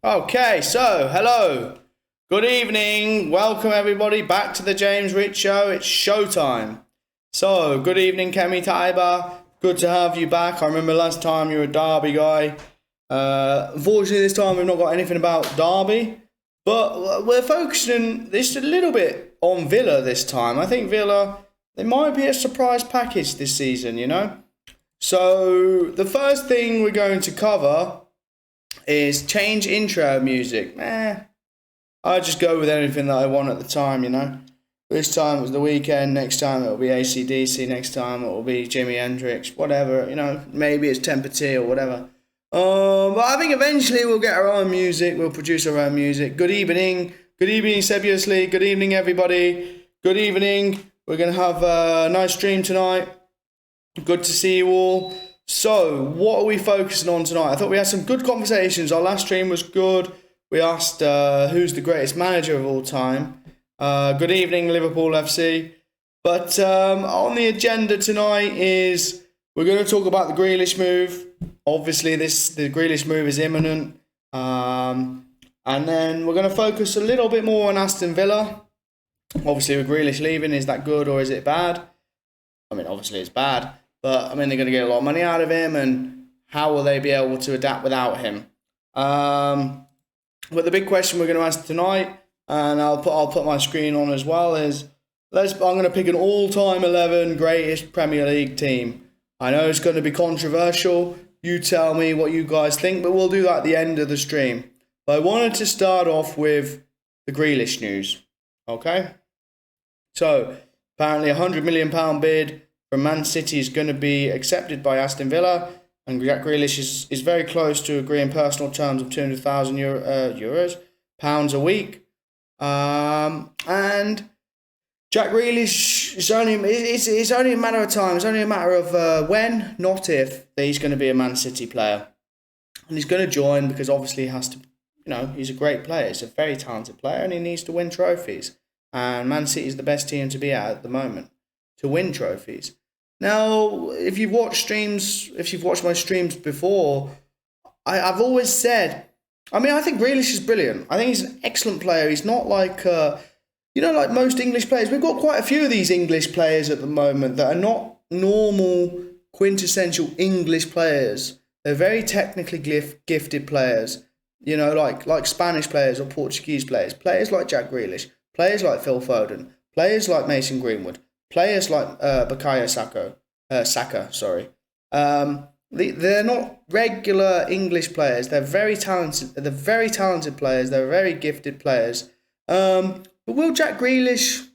Okay, so hello, good evening, welcome everybody back to the James Rich Show. It's showtime. So, good evening, Kemi Taiba. Good to have you back. I remember last time you were a Derby guy. Unfortunately, this time we've not got anything about Derby, but we're focusing this a little bit on Villa this time. I think Villa, they might be a surprise package this season, you know? So, the first thing we're going to cover is change intro music. I just go with anything that I want at the time, you know. This time it was The Weeknd, next time it will be AC/DC, next time it will be Jimi Hendrix, whatever, you know, maybe it's Temper T or whatever. But I think eventually we'll get our own music, we'll produce our own music. Good evening, seriously, good evening everybody, good evening. We're going to have a nice stream tonight. Good to see you all. So, what are we focusing on tonight? I thought we had some good conversations. Our last stream was good. We asked who's the greatest manager of all time. Good evening, Liverpool FC. But on the agenda tonight is we're going to talk about the Grealish move. Obviously, the Grealish move is imminent. And then we're going to focus a little bit more on Aston Villa. Obviously, with Grealish leaving, is that good or is it bad? I mean, obviously it's bad. But, I mean, they're going to get a lot of money out of him, and how will they be able to adapt without him? But the big question we're going to ask tonight, and I'll put my screen on as well, is I'm going to pick an all-time 11 greatest Premier League team. I know it's going to be controversial. You tell me what you guys think, but we'll do that at the end of the stream. But I wanted to start off with the Grealish news. Okay? So, apparently £100 million bid from Man City is going to be accepted by Aston Villa, and Jack Grealish is very close to agreeing personal terms of £200,000 a week. And Jack Grealish, it's only a matter of time. It's only a matter of when, not if, that he's going to be a Man City player, and he's going to join because obviously he has to. You know, he's a great player. He's a very talented player, and he needs to win trophies. And Man City is the best team to be at the moment to win trophies. Now, if you've watched my streams before, I've always said, I mean, I think Grealish is brilliant. I think he's an excellent player. He's not like, like most English players. We've got quite a few of these English players at the moment that are not normal, quintessential English players. They're very technically gifted players, you know, like Spanish players or Portuguese players. Players like Jack Grealish, players like Phil Foden, players like Mason Greenwood. Players like Bukayo Saka, sorry. They're not regular English players. They're very talented. They're very talented players. They're very gifted players. But will Jack Grealish,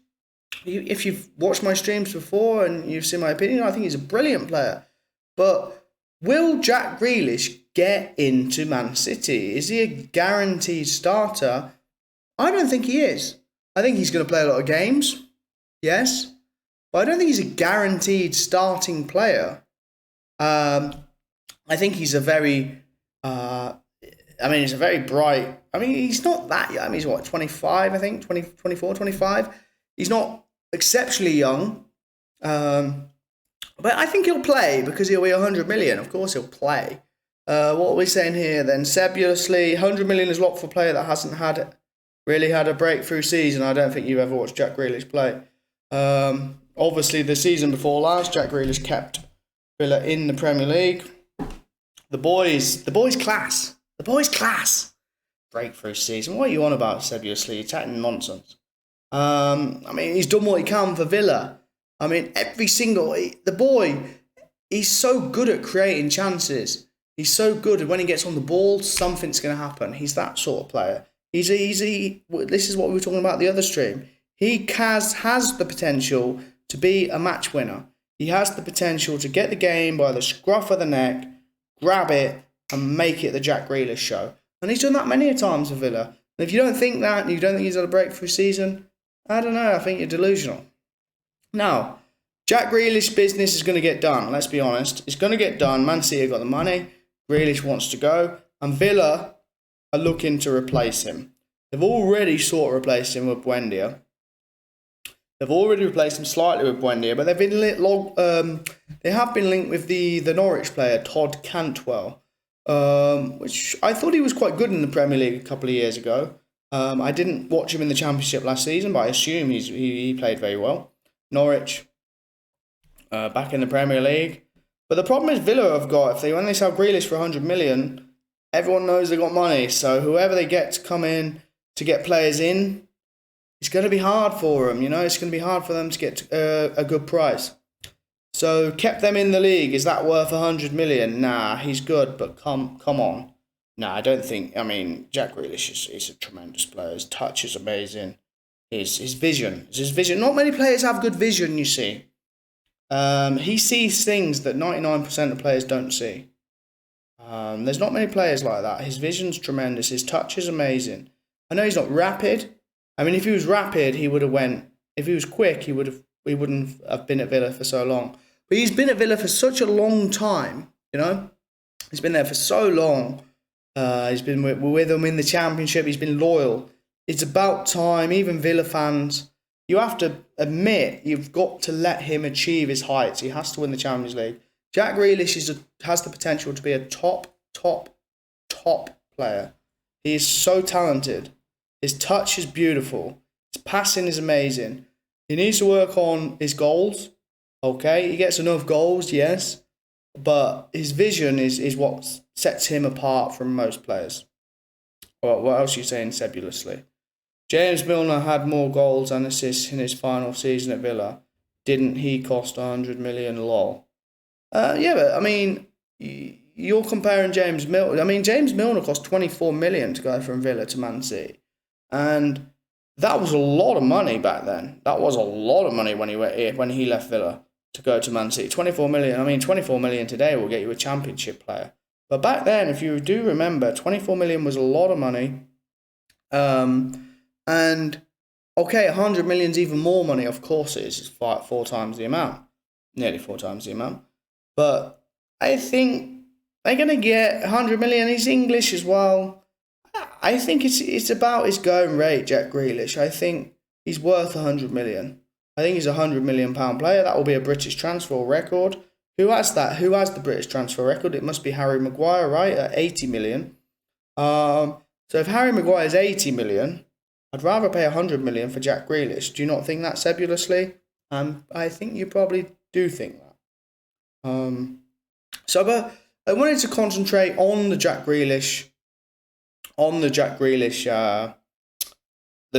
if you've watched my streams before and you've seen my opinion, I think he's a brilliant player. But will Jack Grealish get into Man City? Is he a guaranteed starter? I don't think he is. I think he's going to play a lot of games. Yes. But I don't think he's a guaranteed starting player. I think he's a very, he's a very bright, he's not that young. I mean, he's what, 25, I think, 24, 25. He's not exceptionally young. But I think he'll play because he'll be 100 million. Of course he'll play. What are we saying here then? Sebulously, 100 million is locked for a player that hasn't really had a breakthrough season. I don't think you've ever watched Jack Grealish play. Obviously, the season before last, Jack Grealish kept Villa in the Premier League. The boys class. The boys class. Breakthrough season. What are you on about, seriously? You're chatting nonsense. He's done what he can for Villa. The boy, he's so good at creating chances. He's so good at when he gets on the ball, something's going to happen. He's that sort of player. This is what we were talking about the other stream. He has the potential to be a match winner. He has the potential to get the game by the scruff of the neck, grab it, and make it the Jack Grealish show. And he's done that many a times for Villa. And if you don't think that, and you don't think he's had a breakthrough season, I don't know, I think you're delusional. Now, Jack Grealish business is going to get done, let's be honest. It's going to get done. Man City have got the money. Grealish wants to go. And Villa are looking to replace him. They've already sort of replaced him with Buendia. They've already replaced him slightly with Buendia, but they have been linked with the Norwich player, Todd Cantwell. which I thought he was quite good in the Premier League a couple of years ago. I didn't watch him in the Championship last season, but I assume he played very well. Norwich, back in the Premier League. But the problem is Villa have got, when they sell Grealish for 100 million, everyone knows they've got money. So whoever they get to come in to get players in, it's going to be hard for them. It's going to be hard for them to get a good price. So kept them in the league. Is that worth 100 million? Nah, he's good, but come on. Nah, I don't think. I mean, Jack Grealish is a tremendous player. His touch is amazing. His vision. Not many players have good vision, you see. He sees things that 99% of players don't see. There's not many players like that. His vision's tremendous. His touch is amazing. I know he's not rapid. I mean, if he was rapid, he would have went. If he was quick, he wouldn't have been at Villa for so long. But he's been at Villa for such a long time. He's been there for so long. He's been with them in the Championship. He's been loyal. It's about time. Even Villa fans, you have to admit you've got to let him achieve his heights. He has to win the Champions League. Jack Grealish has the potential to be a top player. He is so talented. His touch is beautiful. His passing is amazing. He needs to work on his goals. Okay, he gets enough goals, yes. But his vision is what sets him apart from most players. Well, what else are you saying sebulously? James Milner had more goals and assists in his final season at Villa. Didn't he cost 100 million? Lol. Yeah, but I mean, you're comparing James Milner. I mean, James Milner cost 24 million to go from Villa to Man City. And that was a lot of money back then. That was a lot of money when he left Villa to go to Man City. 24 million. I mean, 24 million today will get you a Championship player. But back then, if you do remember, 24 million was a lot of money. And okay, 100 million is even more money. Of course it is. It's four times the amount. Nearly 4 times the amount. But I think they're going to get 100 million. He's English as well. I think it's about his going rate, Jack Grealish. I think he's worth 100 million. I think he's a £100 million player. That will be a British transfer record. Who has that? Who has the British transfer record? It must be Harry Maguire, right? At 80 million. So if Harry Maguire is 80 million, I'd rather pay 100 million for Jack Grealish. Do you not think that sebulously? I think you probably do think that. But I wanted to concentrate on the Jack Grealish, the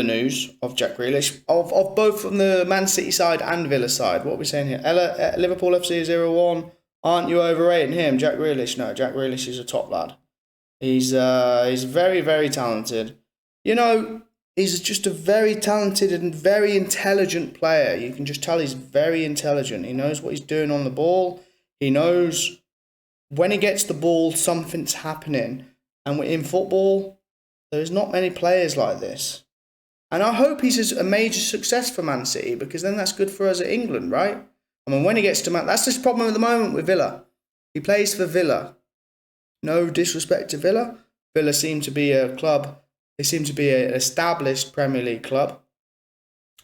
news of Jack Grealish, of both from the Man City side and Villa side. What are we saying here? Liverpool FC 01, aren't you overrating him? Jack Grealish? No, Jack Grealish is a top lad. He's very, very talented. He's just a very talented and very intelligent player. You can just tell he's very intelligent. He knows what he's doing on the ball. He knows when he gets the ball, something's happening. And in football, there's not many players like this. And I hope he's a major success for Man City, because then that's good for us at England, right? I mean, when he gets to Man, that's just the problem at the moment with Villa. He plays for Villa. No disrespect to Villa. Villa seem to be a club. They seem to be an established Premier League club.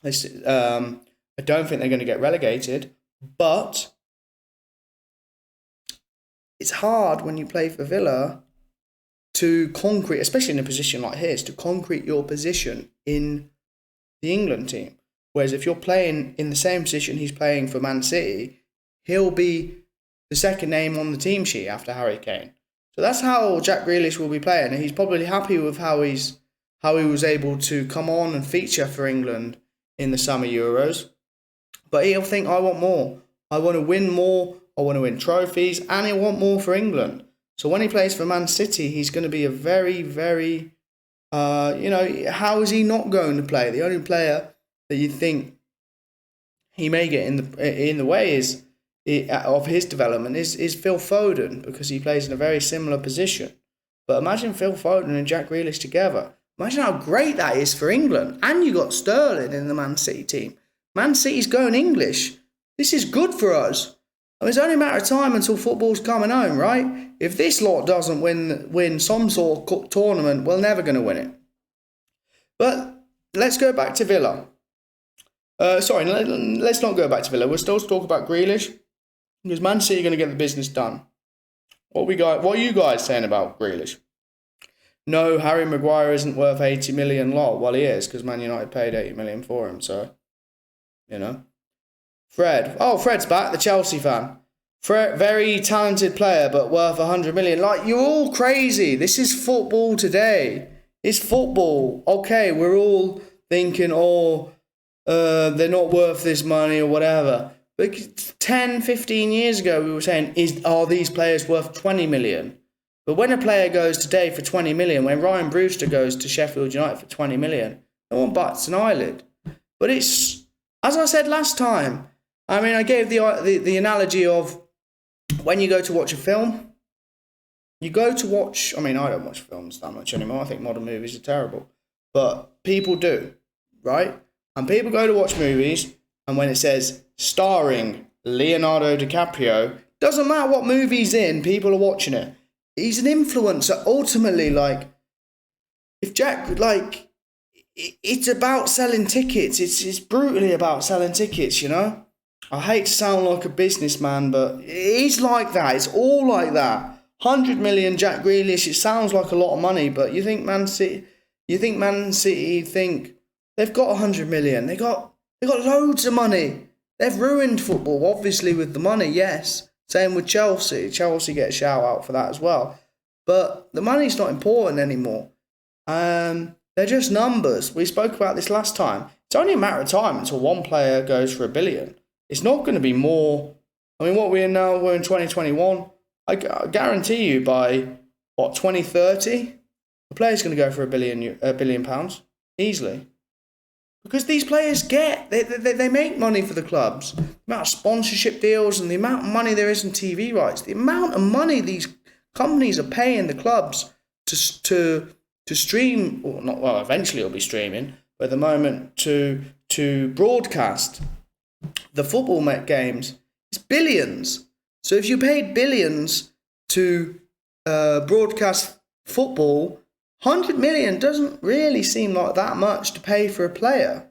I don't think they're going to get relegated, but it's hard when you play for Villa to concrete, especially in a position like his, to concrete your position in the England team. Whereas if you're playing in the same position he's playing for Man City, he'll be the second name on the team sheet after Harry Kane. So that's how Jack Grealish will be playing, and he's probably happy with how he was able to come on and feature for England in the summer Euros. But he'll think, I want more. I want to win more. I want to win trophies, and I want more for England. So when he plays for Man City, he's going to be a very, very, how is he not going to play? The only player that you think he may get in the way of his development is Phil Foden, because he plays in a very similar position. But imagine Phil Foden and Jack Grealish together. Imagine how great that is for England. And you got Sterling in the Man City team. Man City's going English. This is good for us. I mean, it's only a matter of time until football's coming home, right? If this lot doesn't win some sort of tournament, we're never going to win it. But let's go back to Villa. Let's not go back to Villa. We'll still talk about Grealish, because Man City are going to get the business done. What are you guys saying about Grealish? No, Harry Maguire isn't worth 80 million lot. Well, he is, because Man United paid 80 million for him, so, you know. Fred. Oh, Fred's back, the Chelsea fan. Fred, very talented player, but worth 100 million. Like, you're all crazy. This is football today. It's football. Okay, we're all thinking, they're not worth this money or whatever. But 10, 15 years ago, we were saying, are these players worth 20 million? But when a player goes today for 20 million, when Ryan Brewster goes to Sheffield United for 20 million, no one bats an eyelid. But it's, as I said last time, I mean, I gave the analogy of when you go to watch a film, I don't watch films that much anymore. I think modern movies are terrible. But people do, right? And people go to watch movies, and when it says starring Leonardo DiCaprio, doesn't matter what movie he's in, people are watching it. He's an influencer. Ultimately, it's about selling tickets. It's brutally about selling tickets, you know? I hate to sound like a businessman, but it's like that. It's all like that. 100 million Jack Grealish, it sounds like a lot of money, but you think Man City think they've got 100 million. They got loads of money. They've ruined football, obviously, with the money, yes. Same with Chelsea. Chelsea get a shout out for that as well. But the money's not important anymore. They're just numbers. We spoke about this last time. It's only a matter of time until one player goes for $1 billion. It's not going to be more. I mean, what we're in 2021. I guarantee you by 2030, the player's going to go for £1 billion easily. Because these players they make money for the clubs. The amount of sponsorship deals and the amount of money there is in TV rights, the amount of money these companies are paying the clubs to stream, or not. Well, eventually it'll be streaming, but at the moment to broadcast the football games, it's billions. So if you paid billions to broadcast football, 100 million doesn't really seem like that much to pay for a player.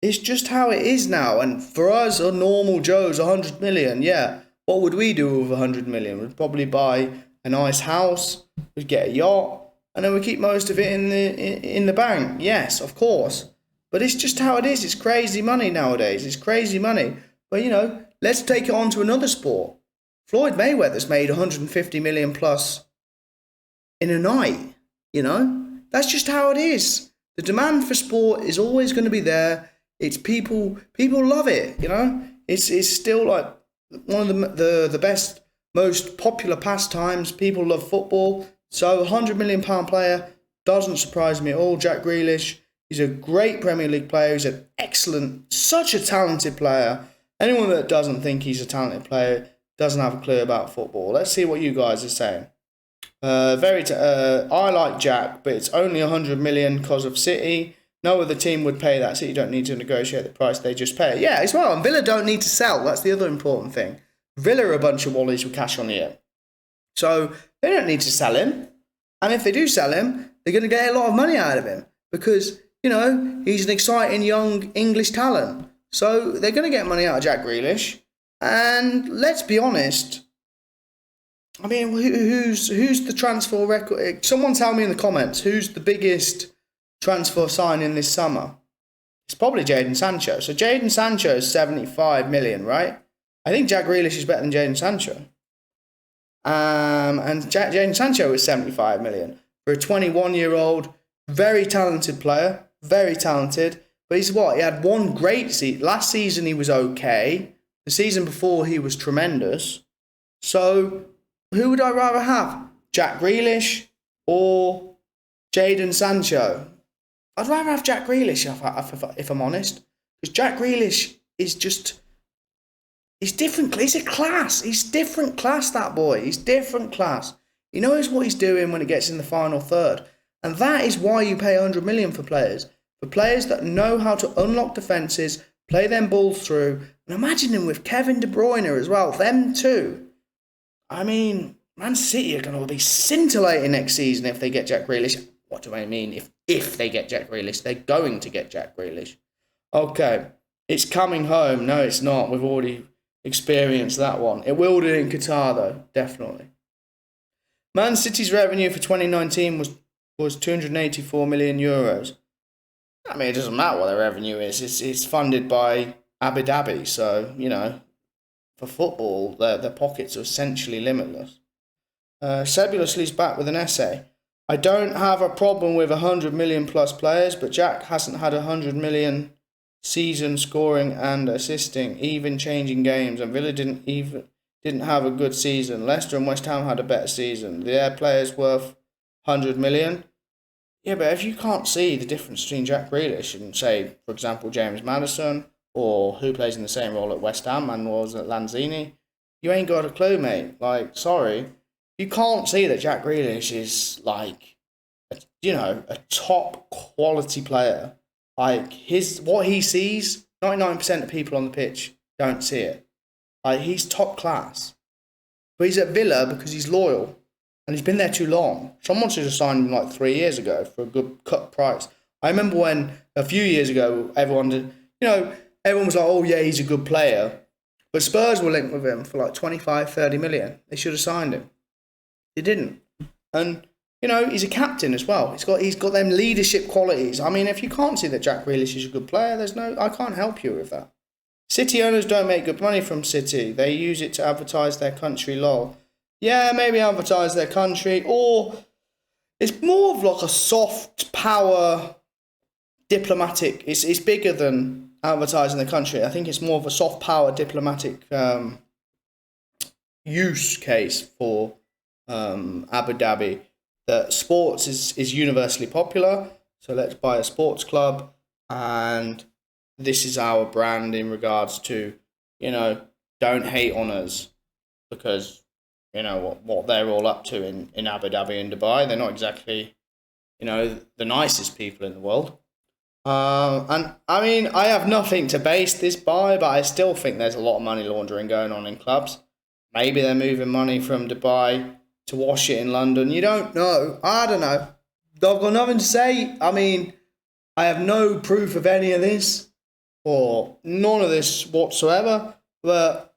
It's just how it is now. And for us, a normal Joe's 100 million, yeah. What would we do with 100 million? We'd probably buy a nice house, we'd get a yacht, and then we keep most of it in the bank. Yes, of course. But it's just how it is. It's crazy money nowadays. It's crazy money. But, let's take it on to another sport. Floyd Mayweather's made 150 million plus in a night. That's just how it is. The demand for sport is always going to be there. It's people love it. It's still like one of the best, most popular pastimes. People love football. So £100 million player doesn't surprise me at all. Jack Grealish, he's a great Premier League player. He's an excellent, such a talented player. Anyone that doesn't think he's a talented player doesn't have a clue about football. Let's see what you guys are saying. I like Jack, but it's only 100 million because of City. No other team would pay that. City don't need to negotiate the price; they just pay it. Yeah, as well. And Villa don't need to sell. That's the other important thing. Villa are a bunch of wallies with cash on the ear, so they don't need to sell him. And if they do sell him, they're going to get a lot of money out of him because he's an exciting young English talent. So they're going to get money out of Jack Grealish. And let's be honest. I mean, who's the transfer record? Someone tell me in the comments, who's the biggest transfer signing this summer? It's probably Jadon Sancho. So Jadon Sancho is 75 million, right? I think Jack Grealish is better than Jadon Sancho. And Jadon Sancho is 75 million. For a 21-year-old, very talented player, very talented. But he's what? He had one great season. Last season he was okay. The season before he was tremendous. So who would I rather have? Jack Grealish or Jadon Sancho? I'd rather have Jack Grealish if I'm honest. Because Jack Grealish is just... He's different. He's a class. He's different class, that boy. He's different class. He knows what he's doing when he gets in the final third. And that is why you pay 100 million for players. For players that know how to unlock defences, play them balls through. And imagine him with Kevin De Bruyne as well. Them too. I mean, Man City are going to be scintillating next season if they get Jack Grealish. What do I mean? If they get Jack Grealish, they're going to get Jack Grealish. Okay, it's coming home. No, it's not. We've already experienced that one. It will do in Qatar, though, definitely. Man City's revenue for 2019 was 284 million euros. I mean, it doesn't matter what their revenue is. It's funded by Abu Dhabi, so for football, their pockets are essentially limitless. Sebulously's back with an essay. I don't have a problem with 100 million plus players, but Jack hasn't had 100 million season scoring and assisting, even changing games, and Villa didn't have a good season. Leicester and West Ham had a better season. Their players worth 100 million. Yeah, but if you can't see the difference between Jack Grealish and, say, for example, James Maddison, or who plays in the same role at West Ham and was at Lanzini, you ain't got a clue, mate. Like, sorry. You can't see that Jack Grealish is, like, a top quality player. Like, what he sees, 99% of people on the pitch don't see it. Like, he's top class. But he's at Villa because he's loyal. And he's been there too long. Someone should have signed him like 3 years ago for a good cut price. I remember when a few years ago everyone was like, oh yeah, he's a good player. But Spurs were linked with him for like 25, 30 million. They should have signed him. They didn't. And he's a captain as well. He's got them leadership qualities. I mean, if you can't see that Jack Grealish is a good player, I can't help you with that. City owners don't make good money from City. They use it to advertise their country, lol. Yeah, maybe advertise their country, or it's more of like a soft power diplomatic. It's bigger than advertising the country. I think it's more of a soft power diplomatic use case for Abu Dhabi. That sports is universally popular, so let's buy a sports club, and this is our brand in regards to, don't hate on us, because what they're all up to in Abu Dhabi and Dubai. They're not exactly, the nicest people in the world. And I mean, I have nothing to base this by, but I still think there's a lot of money laundering going on in clubs. Maybe they're moving money from Dubai to wash it in London. You don't know. I don't know. I've got nothing to say. I mean, I have no proof of any of this, or none of this whatsoever, but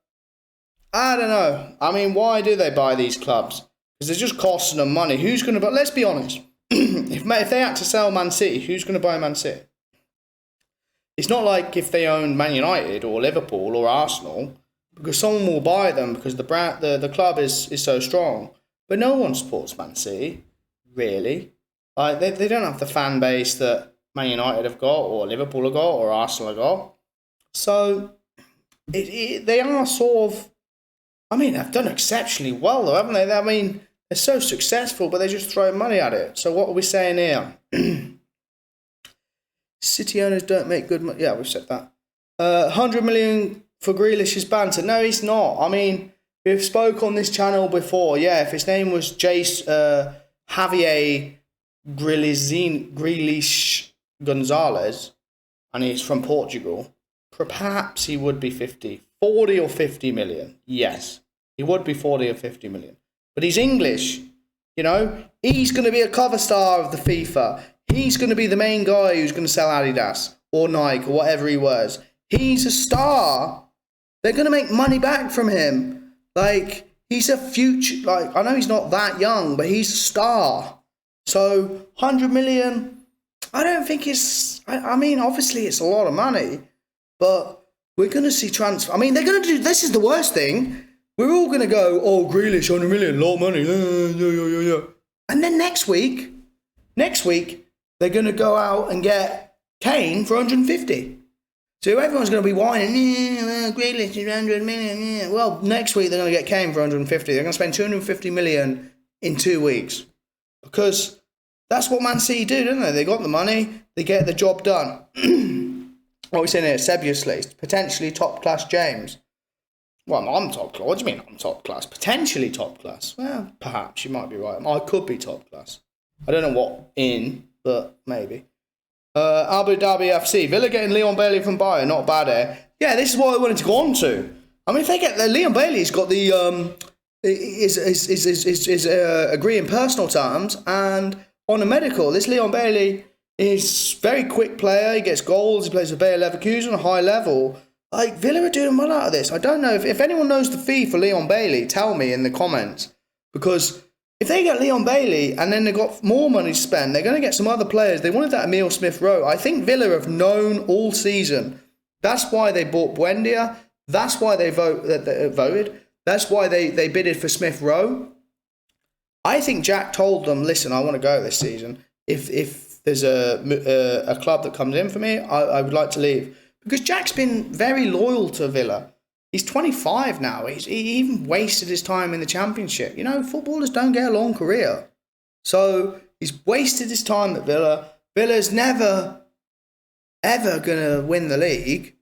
I don't know. I mean, why do they buy these clubs? Because they're just costing them money. Who's going to buy? Let's be honest. If they had to sell Man City, who's going to buy Man City? It's not like if they own Man United or Liverpool or Arsenal, because someone will buy them because the club is so strong. But no one supports Man City, really. Like they don't have the fan base that Man United have got, or Liverpool have got, or Arsenal have got. So they are sort of. I mean, they've done exceptionally well, though, haven't they? I mean, they're so successful, but they're just throwing money at it. So what are we saying here? City owners don't make good money. Yeah, we've said that. 100 million for Grealish's banter. No, he's not. I mean, we've spoke on this channel before. Yeah, if his name was Javier Grealish Gonzalez, and he's from Portugal, perhaps he would be 40 or 50 million. Yes, he would be 40 or 50 million. But he's English, He's going to be a cover star of the FIFA. He's going to be the main guy who's going to sell Adidas or Nike or whatever he wears. He's a star. They're going to make money back from him. Like, he's a future... Like, I know he's not that young, but he's a star. So, 100 million... I don't think it's... I mean, obviously, it's a lot of money. But... we're going to see transfer. I mean, they're going to do... This is the worst thing. We're all going to go, oh, Grealish, 100 million, a lot of money. Yeah. And then next week, they're going to go out and get Kane for 150. So everyone's going to be whining, Grealish is 100 million. Yeah. Well, next week they're going to get Kane for 150. They're going to spend 250 million in 2 weeks. Because that's what Man City do, don't they? They got the money, they get the job done. What are we saying here? Sebiously, potentially top-class James. Well, I'm top class. What do you mean I'm top class? Potentially top class. Well, perhaps you might be right. I could be top class. I don't know what but maybe. Abu Dhabi FC. Villa getting Leon Bailey from Bayern. Not bad, eh? Yeah, this is what I wanted to go on to. I mean, if they get Leon Bailey's got the is agree in personal terms, and on a medical, this Leon Bailey is very quick player. He gets goals. He plays for Bayer Leverkusen on a high level. Like, Villa are doing well out of this. I don't know if anyone knows the fee for Leon Bailey, tell me in the comments. Because If they get Leon Bailey and then they've got more money to spend, they're going to get some other players. They wanted that Emile Smith-Rowe. I think Villa have known all season. That's why they bought Buendia. That's why they voted. That's why they bidded for Smith-Rowe. I think Jack told them, listen, I want to go this season. If there's a club that comes in for me, I would like to leave. Because Jack's been very loyal to Villa. He's 25 now. He even wasted his time in the Championship. You know, footballers don't get a long career. So he's wasted his time at Villa. Villa's never, ever going to win the league.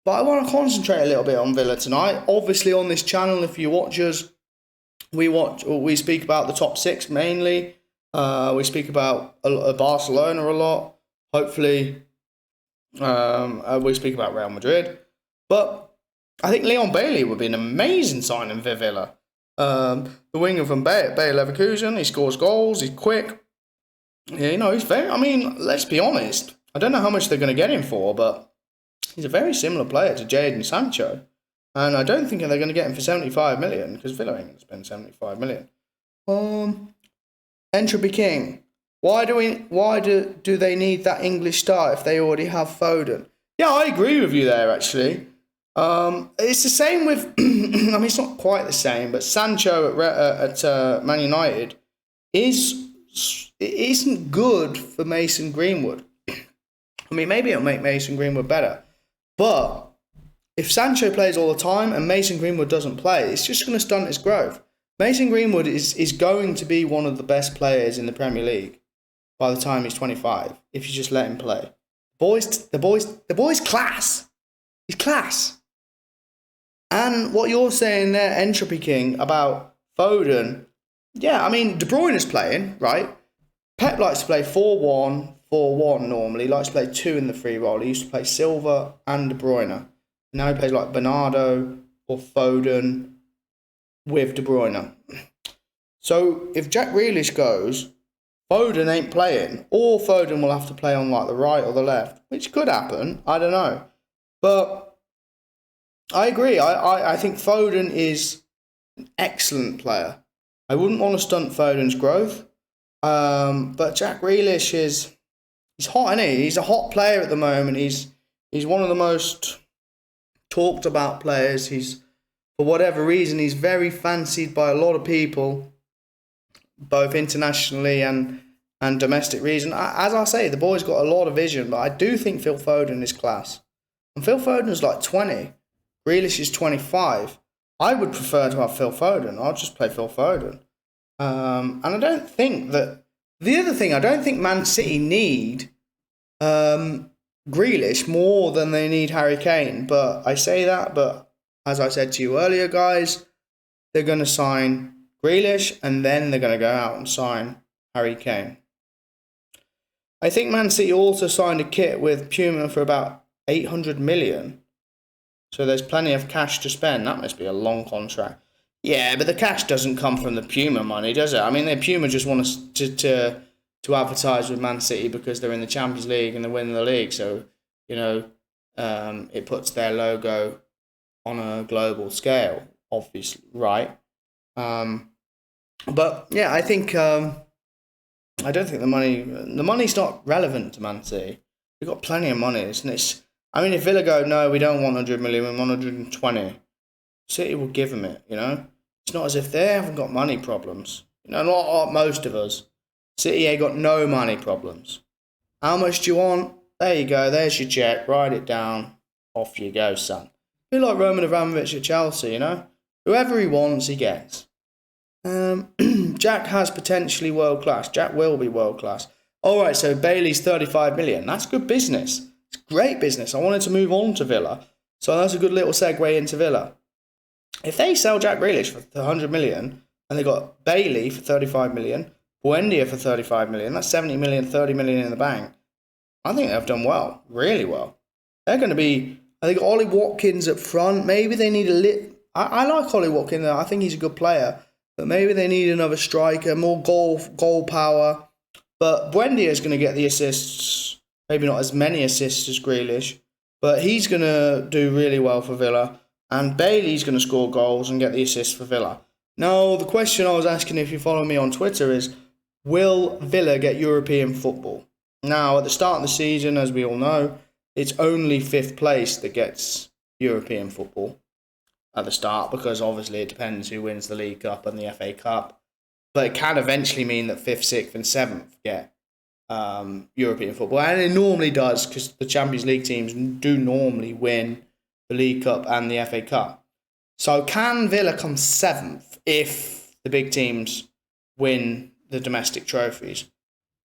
But I want to concentrate a little bit on Villa tonight. Obviously on this channel, if you watch us, we speak about the top six mainly. We speak about Barcelona a lot. Hopefully, we speak about Real Madrid. But I think Leon Bailey would be an amazing signing for Villa. The winger from Bayer Leverkusen, he scores goals, he's quick. Yeah, you know, he's very, I mean, let's be honest. I don't know how much they're going to get him for, but he's a very similar player to Jadon Sancho. And I don't think they're going to get him for 75 million, because Villa ain't going to spend 75 million. Entropy King. Why do they need that English star if they already have Foden? Yeah, I agree with you there, actually. It's the same with, I mean, it's not quite the same, but Sancho at Man United isn't good for Mason Greenwood. I mean, maybe it'll make Mason Greenwood better, but if Sancho plays all the time and Mason Greenwood doesn't play, it's just going to stunt his growth. Mason Greenwood is going to be one of the best players in the Premier League by the time he's 25, if you just let him play. The boy's class. He's class. And what you're saying there, Entropy King, about Foden, yeah, I mean, De Bruyne's playing, right? Pep likes to play 4-1, 4-1 normally. He likes to play two in the free role. He used to play Silva and De Bruyne. Now he plays like Bernardo or Foden with De Bruyne. So if Jack Grealish goes, Foden ain't playing, or Foden will have to play on like the right or the left, which could happen. I don't know. But I agree. I think Foden is an excellent player. I wouldn't want to stunt Foden's growth. But Jack Grealish he's hot, isn't he? He's a hot player at the moment. He's one of the most talked about players. For whatever reason, he's very fancied by a lot of people, both internationally and domestic reason. As I say, the boy's got a lot of vision, but I do think Phil Foden is class. And Phil Foden's like 20. Grealish is 25. I would prefer to have Phil Foden. I'll just play Phil Foden. And I don't think that... The other thing, I don't think Man City need Grealish more than they need Harry Kane. But I say that, but as I said to you earlier, guys, they're going to sign Grealish and then they're going to go out and sign Harry Kane. I think Man City also signed a kit with Puma for about 800 million. So there's plenty of cash to spend. That must be a long contract. Yeah, but the cash doesn't come from the Puma money, does it? I mean, the Puma just want to advertise with Man City because they're in the Champions League and they're winning the league. So, you know, it puts their logo on a global scale, obviously, right? But yeah, I think I don't think the money's not relevant to Man City. We've got plenty of money, and it's. I mean, if Villa go, no, we don't want 100 million, we want 120. City will give them it, you know. It's not as if they haven't got money problems. You know, not most of us. City ain't got no money problems. How much do you want? There you go. There's your check. Write it down. Off you go, son. Be like Roman Abramovich at Chelsea, you know. Whoever he wants, he gets. Jack has potentially world class. Jack will be world class. All right, so Bailey's 35 million. That's good business. It's great business. I wanted to move on to Villa. So that's a good little segue into Villa. If they sell Jack Grealish for 100 million and they got Bailey for 35 million, Buendia for 35 million, that's 70 million, 30 million in the bank. I think they've done well, really well. They're going to be, I think Ollie Watkins up front, maybe they need I like Ollie Watkins, I think he's a good player, but maybe they need another striker, more goal power. But Buendia is going to get the assists, maybe not as many assists as Grealish, but he's going to do really well for Villa. And Bailey's going to score goals and get the assists for Villa. Now, the question I was asking, if you follow me on Twitter, is will Villa get European football? Now, at the start of the season, as we all know, it's only 5th place that gets European football at the start, because obviously it depends who wins the League Cup and the FA Cup. But it can eventually mean that 5th, 6th and 7th get European football. And it normally does, because the Champions League teams do normally win the League Cup and the FA Cup. So can Villa come 7th if the big teams win the domestic trophies?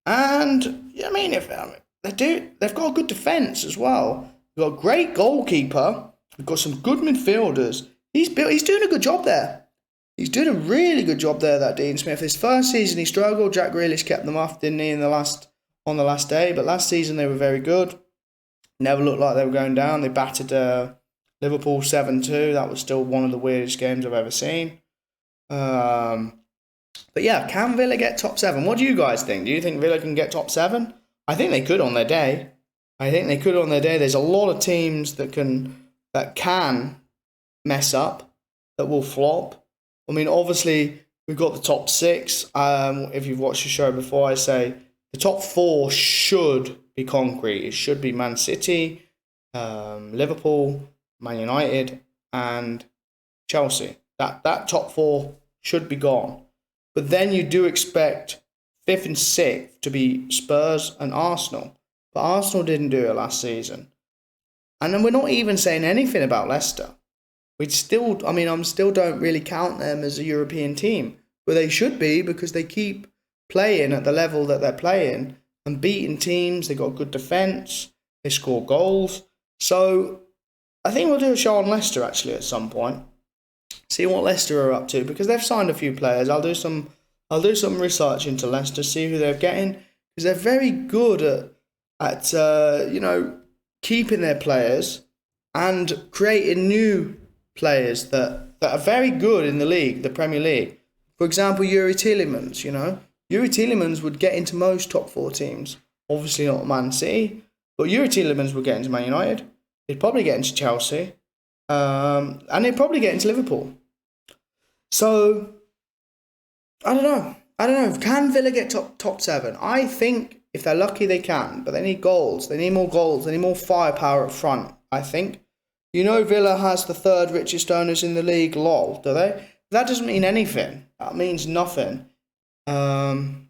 And I mean, if they do, they've got a good defence as well. They've got a great goalkeeper. We've got some good midfielders. He's doing a good job there. He's doing a really good job there, that Dean Smith. His first season he struggled. Jack Grealish kept them off, didn't he, on the last day? But last season they were very good. Never looked like they were going down. They battered Liverpool 7-2. That was still one of the weirdest games I've ever seen. But yeah, can Villa get top 7? What do you guys think? Do you think Villa can get top 7? I think they could on their day. There's a lot of teams that can mess up, that will flop. I mean, obviously, we've got the top 6. If you've watched the show before, I say the top 4 should be concrete. It should be Man City, Liverpool, Man United, and Chelsea. That top 4 should be gone. But then you do expect 5th and 6th to be Spurs and Arsenal. But Arsenal didn't do it last season. And then we're not even saying anything about Leicester. I still don't really count them as a European team. But they should be, because they keep playing at the level that they're playing and beating teams. They got good defence. They score goals. So I think we'll do a show on Leicester actually at some point. See what Leicester are up to, because they've signed a few players. I'll do some research into Leicester, see who they're getting, because they're very good at keeping their players and creating new players that are very good in the league, the Premier League. For example, Yuri Tielemans. Yuri Tielemans would get into most top 4 teams. Obviously not Man City, but Yuri Tielemans would get into Man United. He'd probably get into Chelsea, and he'd probably get into Liverpool. So I don't know. Can Villa get top 7? I think if they're lucky they can, but they need goals. They need more goals. They need more firepower up front, I think. Villa has the 3rd richest owners in the league, lol, do they? That doesn't mean anything. That means nothing. 3rd,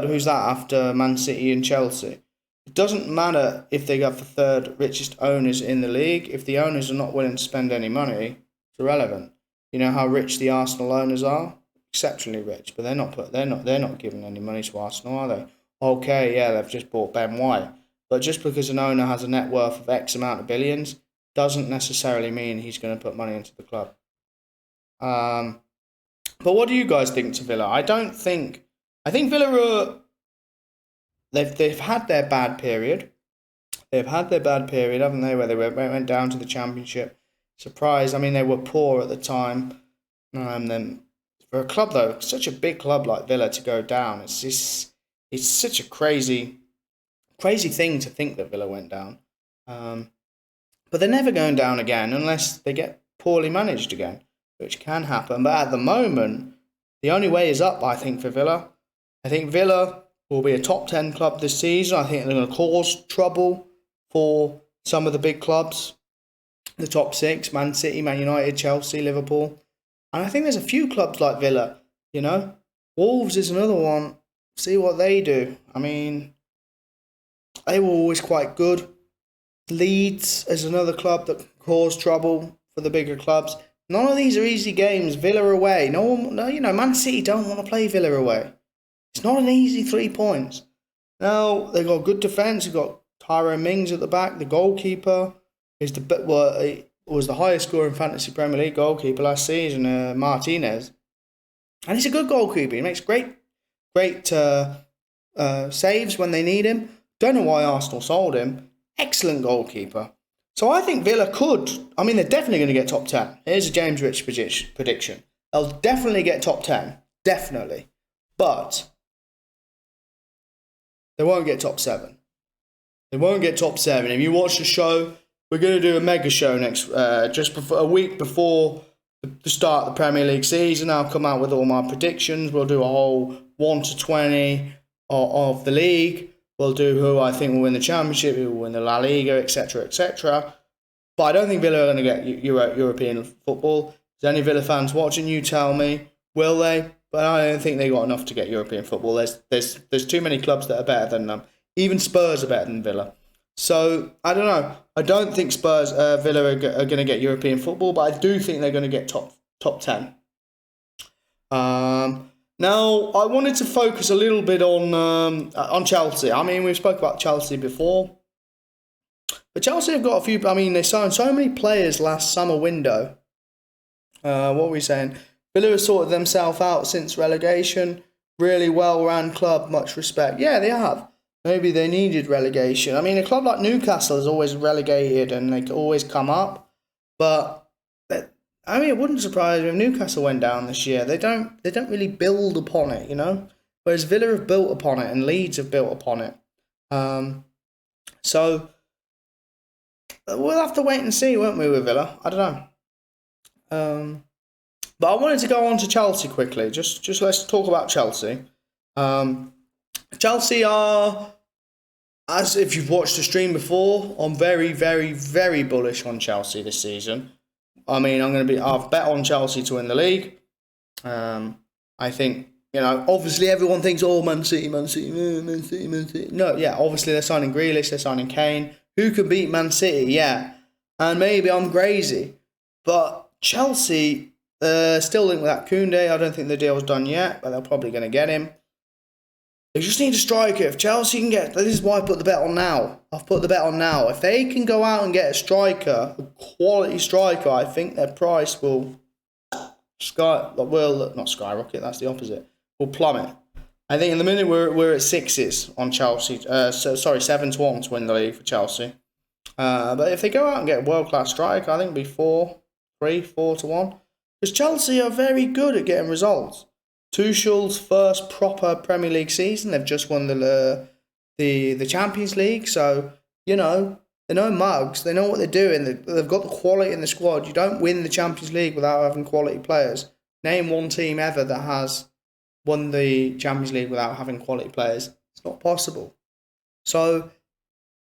who's that after Man City and Chelsea? It doesn't matter if they have the 3rd richest owners in the league. If the owners are not willing to spend any money, it's irrelevant. You know how rich the Arsenal owners are? Exceptionally rich, but they're not giving any money to Arsenal, are they? Okay, yeah, they've just bought Ben White. But just because an owner has a net worth of X amount of billions doesn't necessarily mean he's going to put money into the club. But what do you guys think to Villa? I think Villa they've had their bad period. They've had their bad period, haven't they, where they went down to the Championship. Surprise! I mean, they were poor at the time. Then for a club though, such a big club like Villa to go down, it's such a crazy thing to think that Villa went down. But they're never going down again unless they get poorly managed again, which can happen. But at the moment, the only way is up, I think, for Villa. I think Villa will be a top 10 club this season. I think they're going to cause trouble for some of the big clubs. The top 6, Man City, Man United, Chelsea, Liverpool. And I think there's a few clubs like Villa, Wolves is another one. See what they do. I mean, they were always quite good. Leeds is another club that cause trouble for the bigger clubs. None of these are easy games. Villa away. Man City don't want to play Villa away. It's not an easy 3 points. Now, they've got good defence. They've got Tyrone Mings at the back. The goalkeeper was the highest scoring fantasy Premier League goalkeeper last season, Martinez. And he's a good goalkeeper. He makes great saves when they need him. Don't know why Arsenal sold him. Excellent goalkeeper. So I think Villa they're definitely going to get top 10. Here's a James Rich prediction. They'll definitely get top 10. Definitely. But they won't get top 7. They won't get top 7. If you watch the show, we're going to do a mega show next, a week before the start of the Premier League season. I'll come out with all my predictions. We'll do a whole 1 to 20 of the league. We'll do who I think will win the Championship, who will win the La Liga, etc., etc. But I don't think Villa are going to get European football. Is there any Villa fans watching? You tell me. Will they? But I don't think they got enough to get European football. There's too many clubs that are better than them. Even Spurs are better than Villa. So I don't know. I don't think Villa are going to get European football, but I do think they're going to get top 10. Now I wanted to focus a little bit on Chelsea. I mean, we've spoke about Chelsea before, but Chelsea have got a few. I mean, they signed so many players last summer window. What were we saying? Villa have sorted themselves out since relegation. Really well-run club, much respect. Yeah, they have. Maybe they needed relegation. I mean, a club like Newcastle is always relegated and they always come up. But, I mean, it wouldn't surprise me if Newcastle went down this year. They don't really build upon it, you know? Whereas Villa have built upon it and Leeds have built upon it. So, we'll have to wait and see, won't we, with Villa? I don't know. But I wanted to go on to Chelsea quickly. Just let's talk about Chelsea. Chelsea are, as if you've watched the stream before, I'm very, very, very bullish on Chelsea this season. I mean, I've bet on Chelsea to win the league. I think, you know, obviously everyone thinks, oh, Man City. No, yeah, obviously they're signing Grealish, they're signing Kane. Who could beat Man City? Yeah. And maybe I'm crazy. But Chelsea, still linked with that Koundé. I don't think the deal's done yet, but they're probably going to get him. They just need a striker. If Chelsea can get... This is why I put the bet on now. I've put the bet on now. If they can go out and get a striker, a quality striker, I think their price will... not skyrocket, that's the opposite. Will plummet. I think in the minute we're at 6s on Chelsea. 7-1 to win the league for Chelsea. But if they go out and get a world-class striker, I think it'll be 4 to 1. Because Chelsea are very good at getting results. Tuchel's first proper Premier League season, they've just won the Champions League. So, you know, they're no mugs. They know what they're doing. They've got the quality in the squad. You don't win the Champions League without having quality players. Name one team ever that has won the Champions League without having quality players. It's not possible. So,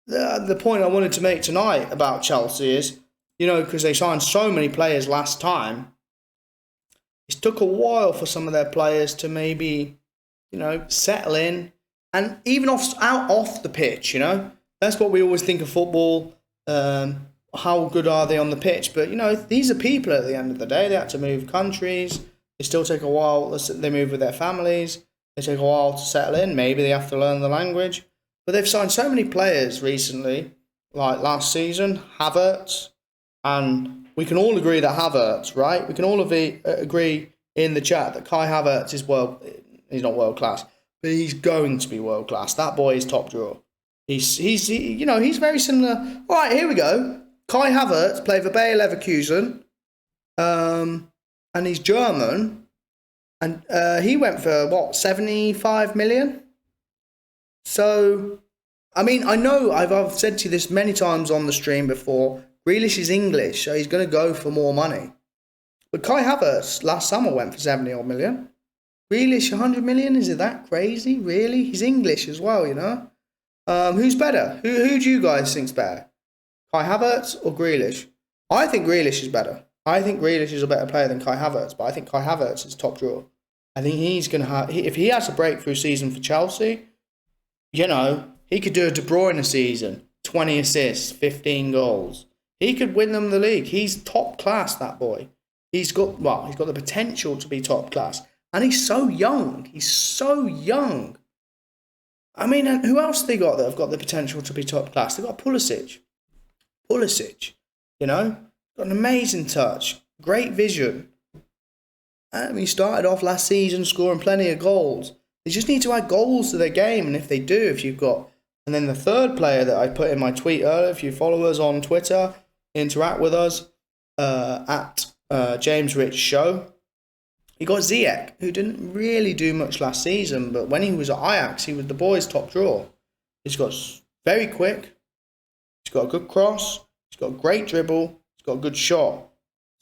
the point I wanted to make tonight about Chelsea is, you know, because they signed so many players last time, it took a while for some of their players to maybe, you know, settle in. And even off the pitch, you know. That's what we always think of football. How good are they on the pitch? But, you know, these are people at the end of the day. They had to move countries. They still take a while. They move with their families. They take a while to settle in. Maybe they have to learn the language. But they've signed so many players recently, like last season, Havertz, and we can all agree that Havertz, right? We can all agree in the chat that Kai Havertz is he's not world class, but he's going to be world class. That boy is top drawer. He's very similar. All right, here we go. Kai Havertz played for Bayer Leverkusen, and he's German, and he went for 75 million. So, I mean, I know I've said to you this many times on the stream before. Grealish is English, so he's going to go for more money. But Kai Havertz last summer went for 70 odd million. Grealish 100 million? Is it that crazy? Really? He's English as well, you know? Who's better? Who do you guys think's better? Kai Havertz or Grealish? I think Grealish is better. I think Grealish is a better player than Kai Havertz, but I think Kai Havertz is top drawer. I think he's going to have... If he has a breakthrough season for Chelsea, you know, he could do a De Bruyne season. 20 assists, 15 goals. He could win them the league. He's top class, that boy. He's got the potential to be top class. And he's so young. He's so young. I mean, and who else they got that have got the potential to be top class? They've got Pulisic, you know, got an amazing touch, great vision. And he started off last season scoring plenty of goals. They just need to add goals to their game. And if they do, and then the third player that I put in my tweet earlier, if you follow us on Twitter, interact with us at James Rich Show. You got Ziyech, who didn't really do much last season, but when he was at Ajax, he was the boys' top drawer. He's got very quick. He's got a good cross. He's got a great dribble. He's got a good shot.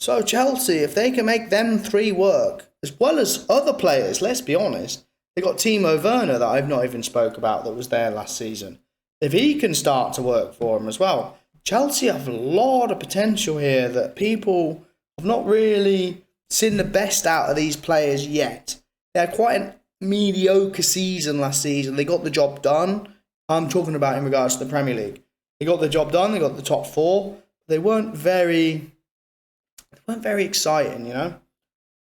So Chelsea, if they can make them three work, as well as other players, let's be honest, they got Timo Werner that I've not even spoke about that was there last season. If he can start to work for them as well, Chelsea have a lot of potential here that people have not really seen the best out of these players yet. They had quite a mediocre season last season. They got the job done. I'm talking about in regards to the Premier League. They got the job done. They got the top four. They weren't very exciting, you know.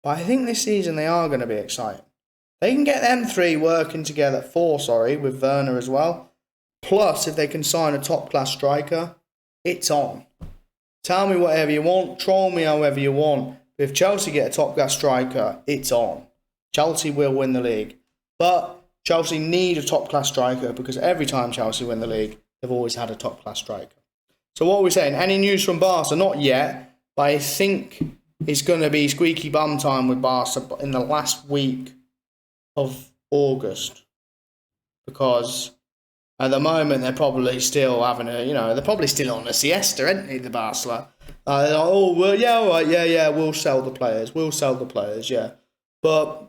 But I think this season they are going to be exciting. They can get them four, with Werner as well. Plus, if they can sign a top-class striker, it's on. Tell me whatever you want, troll me however you want. But if Chelsea get a top-class striker, it's on. Chelsea will win the league. But Chelsea need a top-class striker because every time Chelsea win the league, they've always had a top-class striker. So what are we saying? Any news from Barca? Not yet, but I think it's going to be squeaky bum time with Barca in the last week of August. Because at the moment, they're probably still they're probably still on a siesta, aren't they, the Barca? We'll sell the players, yeah. But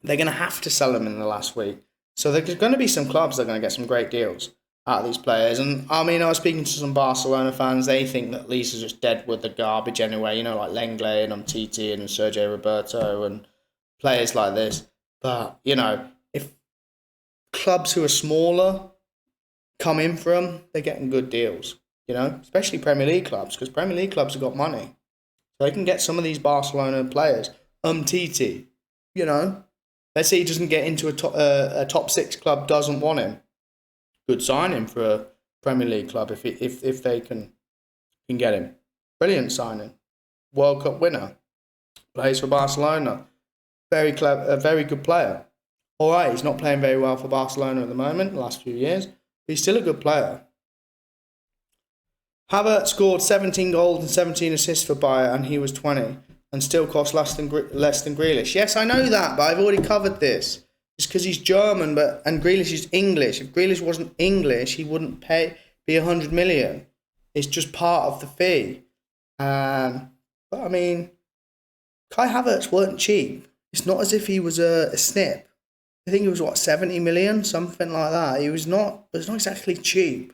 they're going to have to sell them in the last week. So there's going to be some clubs that are going to get some great deals out of these players. And I mean, I was speaking to some Barcelona fans. They think that Lisa's just dead with the garbage anyway, like Lenglet and Umtiti and Sergio Roberto and players like this. But, if clubs who are smaller come in for them, they're getting good deals, especially Premier League clubs, because Premier League clubs have got money. So they can get some of these Barcelona players. Umtiti, let's say he doesn't get into a top six club, doesn't want him. Good signing for a Premier League club if they can get him. Brilliant signing. World Cup winner. Plays for Barcelona. Very clever, a very good player. All right, he's not playing very well for Barcelona at the moment, the last few years, but he's still a good player. Havertz scored 17 goals and 17 assists for Bayern, and he was 20, and still cost less than Grealish. Yes, I know that, but I've already covered this. It's because he's German, and Grealish is English. If Grealish wasn't English, he wouldn't be 100 million. It's just part of the fee. But I mean, Kai Havertz weren't cheap. It's not as if he was a snip. I think it was 70 million, something like that. It was not exactly cheap.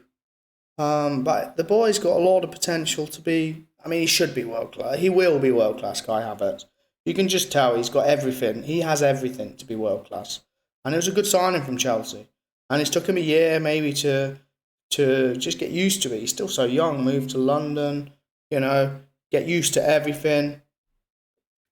But the boy's got a lot of potential to be. I mean, he should be world class. He will be world class, Kai Havertz. You can just tell he's got everything. He has everything to be world class. And it was a good signing from Chelsea. And it's took him a year maybe to just get used to it. He's still so young. Moved to London, get used to everything.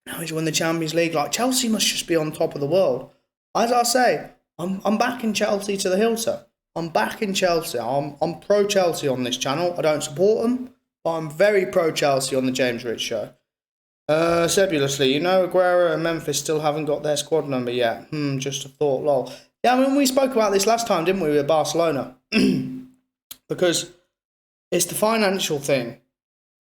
Now he's won the Champions League. Like, Chelsea must just be on top of the world. As I say, I'm backing Chelsea to the hilltop. I'm backing Chelsea. I'm pro Chelsea on this channel. I don't support them, but I'm very pro Chelsea on the James Rich Show. Sebulously, Aguero and Memphis still haven't got their squad number yet. Just a thought, lol. Yeah, I mean, we spoke about this last time, didn't we, with Barcelona? Because it's the financial thing.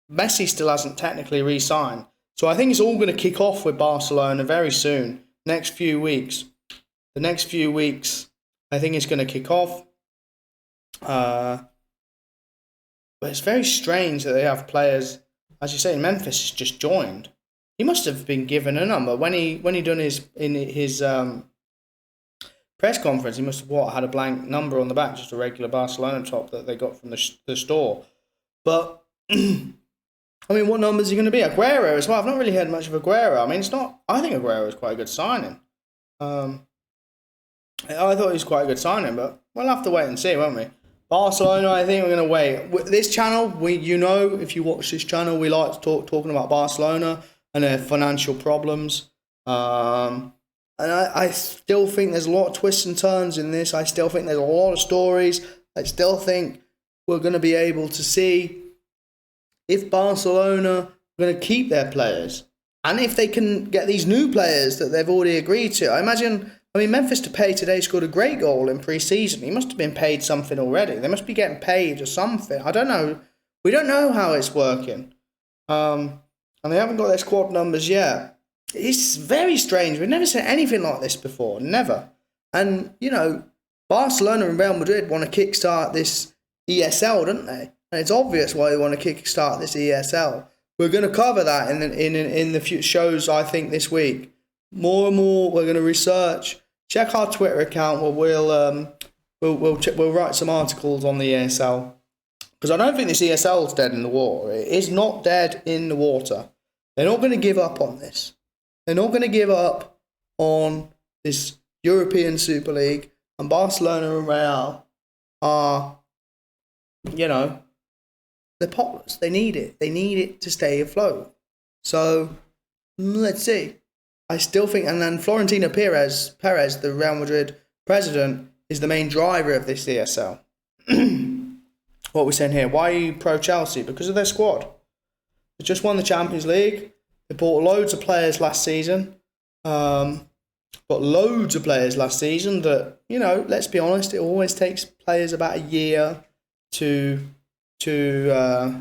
Messi still hasn't technically re-signed. So I think it's all going to kick off with Barcelona very soon. The next few weeks, I think it's going to kick off. But it's very strange that they have players, as you say, Memphis has just joined. He must have been given a number when he done his press conference. He must have had a blank number on the back, just a regular Barcelona top that they got from the store. But I mean, what numbers are he going to be? Aguero as well. I've not really heard much of Aguero. I mean, I think Aguero is quite a good signing. I thought he was quite a good signing, but we'll have to wait and see, won't we? Barcelona, I think we're going to wait. With this channel, if you watch this channel, we like to talking about Barcelona and their financial problems. And I still think there's a lot of twists and turns in this. I still think there's a lot of stories. I still think we're going to be able to see if Barcelona are going to keep their players and if they can get these new players that they've already agreed to. I mean, Memphis Depay today scored a great goal in pre-season. He must have been paid something already. They must be getting paid or something. I don't know. We don't know how it's working. And they haven't got their squad numbers yet. It's very strange. We've never seen anything like this before. Never. And, Barcelona and Real Madrid want to kickstart this ESL, don't they? And it's obvious why they want to kickstart this ESL. We're going to cover that in the few shows, I think, this week. More and more, we're going to research. Check our Twitter account where we'll write some articles on the ESL. Because I don't think this ESL is dead in the water. It is not dead in the water. They're not going to give up on this. They're not going to give up on this European Super League. And Barcelona and Real are, they're potless. They need it. They need it to stay afloat. So, let's see. I still think, and then Florentino Perez, the Real Madrid president, is the main driver of this ESL. What we're saying here, why are you pro Chelsea? Because of their squad. They just won the Champions League. They bought loads of players last season. Got loads of players last season that, let's be honest, it always takes players about a year to not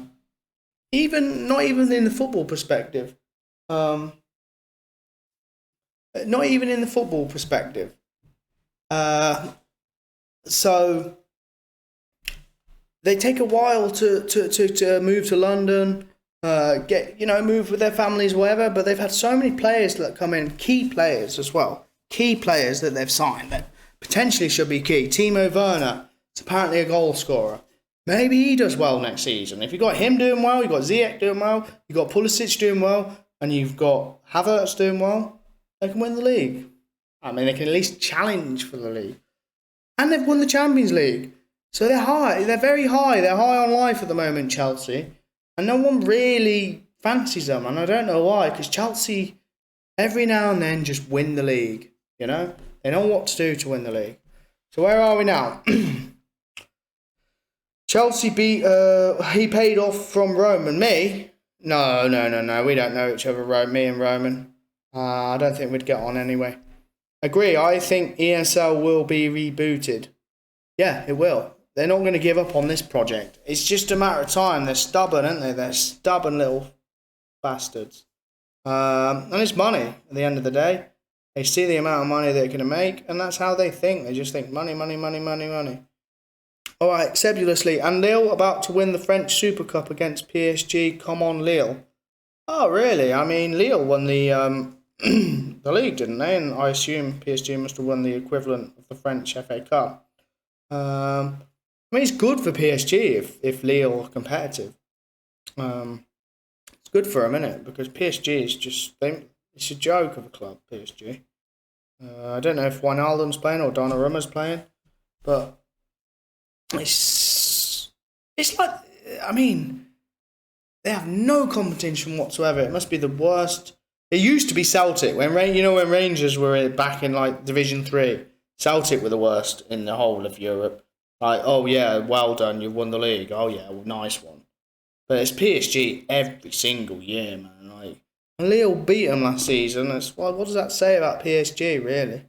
even in the football perspective. Not even in the football perspective. So they take a while to move to London, move with their families, whatever. But they've had so many players that come in, key players as well, key players that they've signed that potentially should be key. Timo Werner is apparently a goal scorer. Maybe he does well next season. If you've got him doing well, you've got Ziyech doing well, you've got Pulisic doing well, and you've got Havertz doing well, they can win the league. I mean, they can at least challenge for the league. And they've won the Champions League. So they're high. They're very high. They're high on life at the moment, Chelsea. And no one really fancies them. And I don't know why, because Chelsea, every now and then, just win the league. They know what to do to win the league. So where are we now? Chelsea beat, he paid off from Roman. Me? No. We don't know each other, me and Roman. I don't think we'd get on anyway. Agree, I think ESL will be rebooted. Yeah, it will. They're not going to give up on this project. It's just a matter of time. They're stubborn, aren't they? They're stubborn little bastards. And it's money at the end of the day. They see the amount of money they're going to make, and that's how they think. They just think money. All right, sedulously. And Lille about to win the French Super Cup against PSG. Come on, Lille. Oh, really? I mean, Lille won the the league, didn't they? And I assume PSG must have won the equivalent of the French FA Cup. I mean, it's good for PSG if Lille are competitive. It's good for them, isn't it? Because PSG is just it's a joke of a club, PSG. I don't know if Wijnaldum's playing or Donnarumma's playing, but it's like, I mean, they have no competition whatsoever. It must be the worst. It used to be Celtic when Rangers were back in like Division 3. Celtic were the worst in the whole of Europe. Like, oh yeah, well done, you won the league. Oh yeah, well, nice one. But it's PSG every single year, man. Like, and Lille beat them last season. What does that say about PSG, really?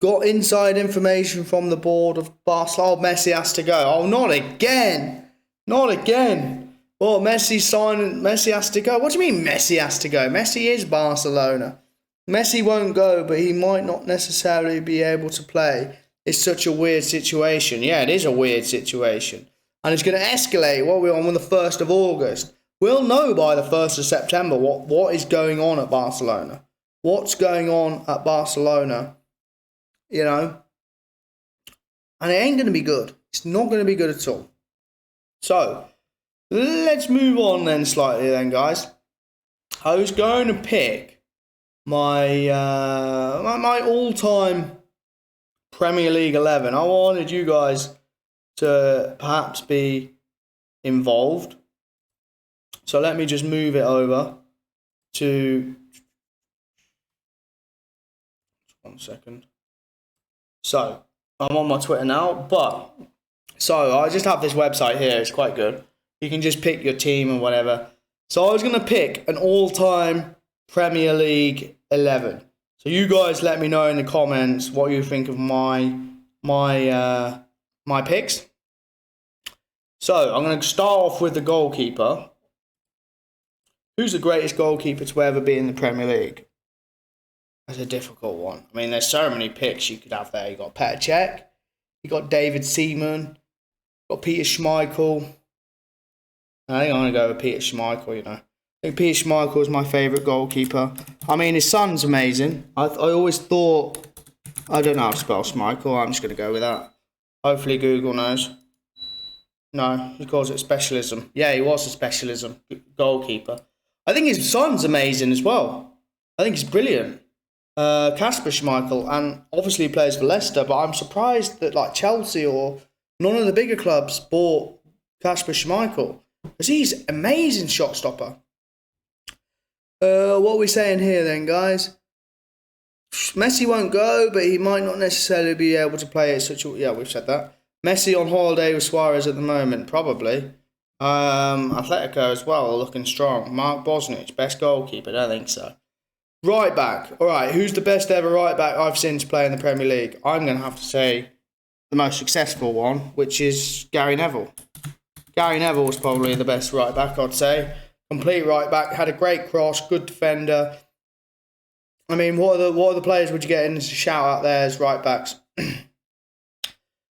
Got inside information from the board of Barcelona. Oh, Messi has to go. Oh, not again. Well, Messi has to go. What do you mean Messi has to go? Messi is Barcelona. Messi won't go, but he might not necessarily be able to play. It's such a weird situation. Yeah, it is a weird situation. And it's going to escalate. What we're on the 1st of August. We'll know by the 1st of September what is going on at Barcelona. What's going on at Barcelona, And it ain't going to be good. It's not going to be good at all. So, let's move on then slightly then, guys. I was going to pick my all-time Premier League 11. I wanted you guys to perhaps be involved. So let me just move it over to... 1 second. So, I'm on my Twitter now, so I just have this website here. It's quite good. You can just pick your team and whatever. So I was going to pick an all-time Premier League 11. So you guys let me know in the comments what you think of my picks. So I'm going to start off with the goalkeeper. Who's the greatest goalkeeper to ever be in the Premier League? That's a difficult one. I mean, there's so many picks you could have there. You got Petr Cech, you got David Seaman, got Peter Schmeichel. I think I'm going to go with Peter Schmeichel, I think Peter Schmeichel is my favourite goalkeeper. I mean, his son's amazing. I always thought... I don't know how to spell Schmeichel. I'm just going to go with that. Hopefully Google knows. No, he calls it specialism. Yeah, he was a specialism goalkeeper. I think his son's amazing as well. I think he's brilliant. Kasper Schmeichel, and obviously he plays for Leicester, but I'm surprised that like Chelsea or none of the bigger clubs bought Kasper Schmeichel, because he's amazing shot stopper. What are we saying here then, guys? Messi won't go, but he might not necessarily be able to play at such a... Yeah, we've said that. Messi on holiday with Suarez at the moment, probably. Atletico as well, looking strong. Mark Bosnich, best goalkeeper, don't think so. Right back. All right, who's the best ever right back I've seen to play in the Premier League? I'm going to have to say the most successful one, which is Gary Neville. Gary Neville was probably the best right back, I'd say. Complete right back, had a great cross, good defender. I mean, what are the players would you get in as a shout out there as right backs?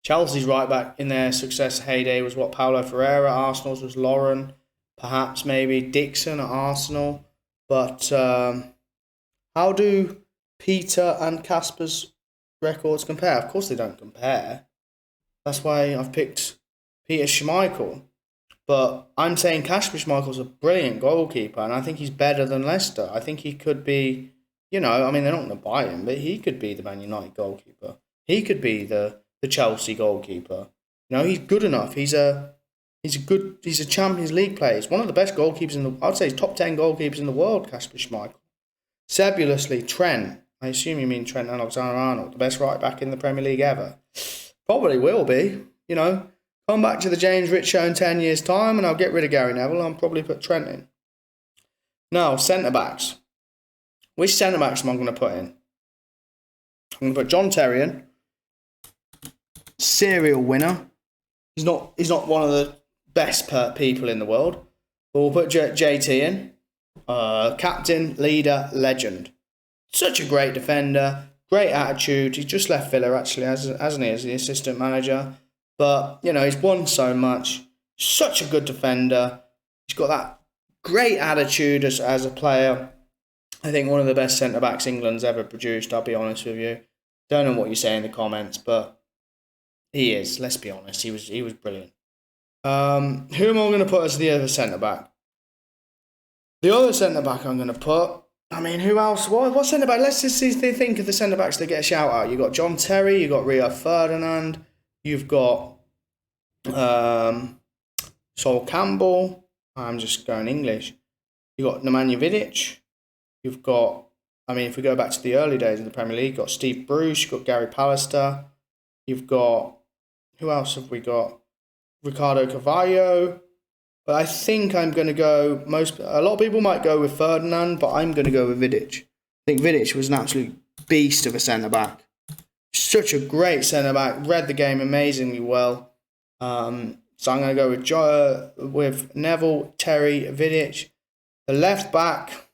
Chelsea's right back in their success heyday was what? Paulo Ferreira. Arsenal's was Lauren. Perhaps maybe Dixon at Arsenal. But how do Peter and Kasper's records compare? Of course they don't compare. That's why I've picked Peter Schmeichel. But I'm saying Kasper Schmeichel's a brilliant goalkeeper, and I think he's better than Leicester. I think he could be, you know, I mean, they're not going to buy him, but he could be the Man United goalkeeper. He could be the Chelsea goalkeeper. You know, he's good enough. He's a Champions League player. He's one of the best goalkeepers I'd say he's top 10 goalkeepers in the world, Kasper Schmeichel. Sebulously, Trent. I assume you mean Trent Alexander-Arnold, the best right back in the Premier League ever. Probably will be, you know. Come back to the James Rich Show in 10 years' time and I'll get rid of Gary Neville. I'll probably put Trent in. Now, centre-backs. Which centre-backs am I going to put in? I'm going to put John Terry in. Serial winner. He's not one of the best people in the world. But we'll put JT in. Captain, leader, legend. Such a great defender. Great attitude. He's just left Villa, actually, hasn't he, as the assistant manager. But, you know, he's won so much. Such a good defender. He's got that great attitude as a player. I think one of the best centre-backs England's ever produced, I'll be honest with you. Don't know what you say in the comments, but he is, let's be honest. He was brilliant. Who am I going to put as the other centre-back? The other centre-back I'm going to put... I mean, who else? What centre-back? Let's just see if they think of the centre-backs that get a shout-out. You've got John Terry, you've got Rio Ferdinand... You've got Sol Campbell. I'm just going English. You've got Nemanja Vidic. You've got, I mean, if we go back to the early days of the Premier League, you've got Steve Bruce. You've got Gary Pallister. You've got, who else have we got? Ricardo Carvalho. But I think I'm going to go, a lot of people might go with Ferdinand, but I'm going to go with Vidic. I think Vidic was an absolute beast of a centre-back. Such a great centre-back, read the game amazingly well. So I'm going to go with Neville, Terry, Vidic. The left-back,